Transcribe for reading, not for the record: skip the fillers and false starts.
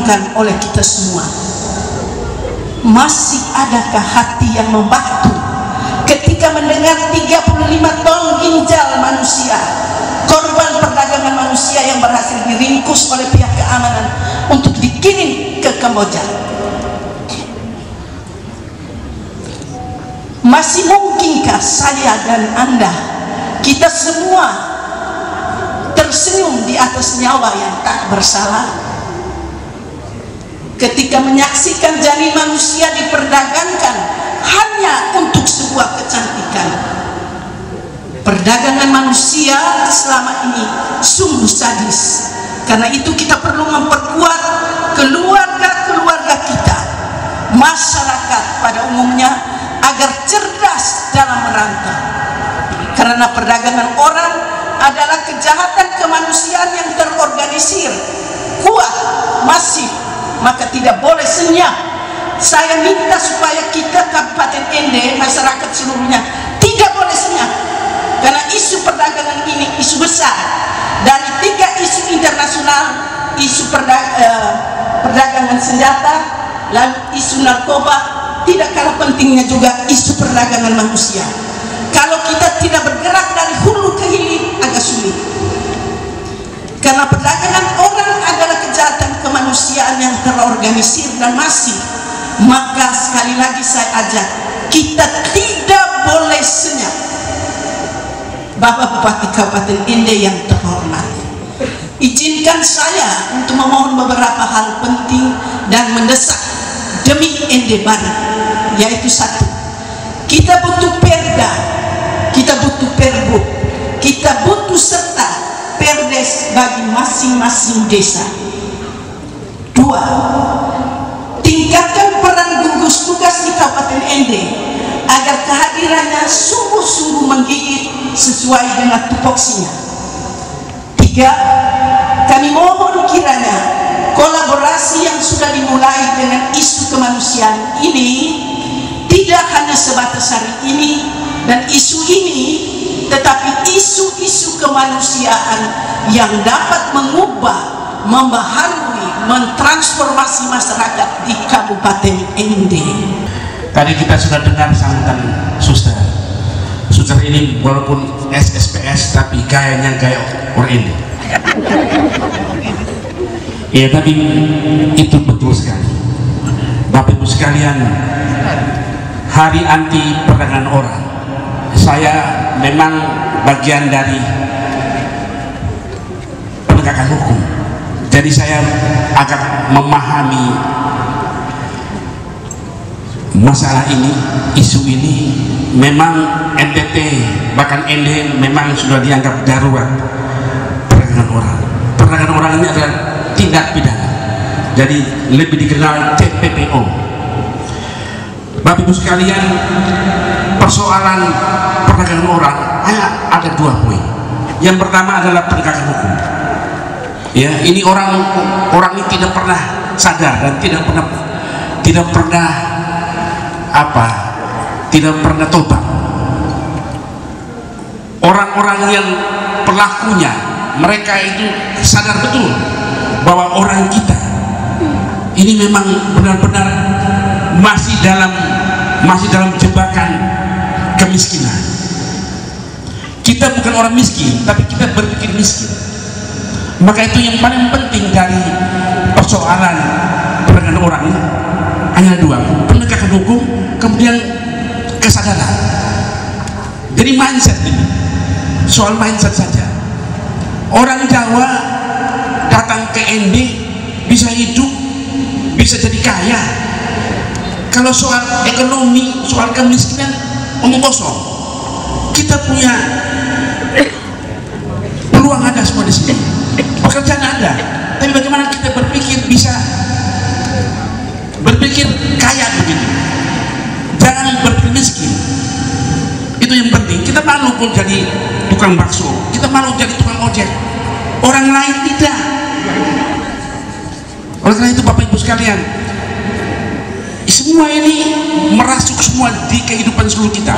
dirindukan oleh kita semua. Masih adakah hati yang membatu ketika mendengar 35 ton ginjal manusia, korban perdagangan manusia yang berhasil diringkus oleh pihak keamanan untuk dikirim ke Kamboja? Masih mungkinkah saya dan Anda, kita semua tersenyum di atas nyawa yang tak bersalah ketika menyaksikan janin manusia diperdagangkan hanya untuk sebuah kecantikan? Perdagangan manusia selama ini sungguh sadis. Karena itu kita perlu memperkuat keluarga-keluarga kita, masyarakat pada umumnya, agar cerdas dalam merantau. Karena perdagangan orang adalah kejahatan kemanusiaan yang terorganisir, kuat, masif, maka tidak boleh senyap. Saya minta supaya kita Kabupaten Ende, masyarakat seluruhnya, tidak boleh senyap, karena isu perdagangan ini isu besar. Dari 3 isu internasional, isu perdagangan senjata, lalu isu narkoba, tidak kalah pentingnya juga isu perdagangan manusia. Kalau kita tidak bergerak dari hulu ke hilir, agak sulit. Karena perdagangan orang adalah kejahatan kemanusiaan yang terorganisir dan masif. Maka sekali lagi saya ajak, kita tidak boleh senyap. Bapak Bupati Kabupaten Ende yang terhormat, izinkan saya untuk memohon beberapa hal penting dan mendesak demi Ende Baru, yaitu 1, kita butuh perda, kita butuh perbuk, kita butuh serta perdes bagi masing-masing desa. 2, tingkatkan peran gugus tugas di Kabupaten Ende agar kehadirannya sungguh-sungguh menggigit sesuai dengan tupoksinya. 3, kami mohon kiranya kolaborasi yang sudah dimulai dengan isu kemanusiaan ini tidak hanya sebatas hari ini dan isu ini, tetapi isu-isu kemanusiaan yang dapat mengubah, membaharui, mentransformasi masyarakat di Kabupaten Ende. Tadi kita sudah dengar sambutan suster. Suster ini walaupun SSPS tapi gayanya gaya orang Ende. Ya, tapi itu betul sekali. Bapak Ibu sekalian, hari anti perdagangan orang, saya memang bagian dari penegakan hukum, jadi saya agak memahami masalah ini, isu ini. Memang NTT bahkan Ende memang sudah dianggap darurat perdagangan orang. Perdagangan orang ini adalah tindak pidana, jadi lebih dikenal TPPO. Bapak Ibu sekalian, persoalan perdagangan orang hanya ada 2 poin. Yang pertama adalah penegakan hukum. Ya, ini orang ini tidak pernah sadar dan tidak pernah tobat. Orang-orang yang pelakunya, mereka itu sadar betul bahwa orang kita ini memang benar-benar masih dalam jebakan kemiskinan. Kita bukan orang miskin, tapi kita berpikir miskin. Maka itu yang paling penting dari persoalan perdagangan orang ini hanya 2: penegakan hukum, kemudian kesadaran. Jadi mindset ini, soal mindset saja. Orang Jawa datang ke Ende bisa hidup, bisa jadi kaya. Kalau soal ekonomi, soal kemiskinan, omong kosong. Kita punya peluang, ada semua di sini, pekerjaan ada, tapi bagaimana kita bisa berpikir kaya begitu, jangan berpikir miskin. Itu yang penting. Kita malu pun jadi tukang bakso, kita malu jadi tukang ojek, orang lain tidak. Oleh karena itu Bapak Ibu sekalian, semua ini merasuk semua di kehidupan seluruh kita.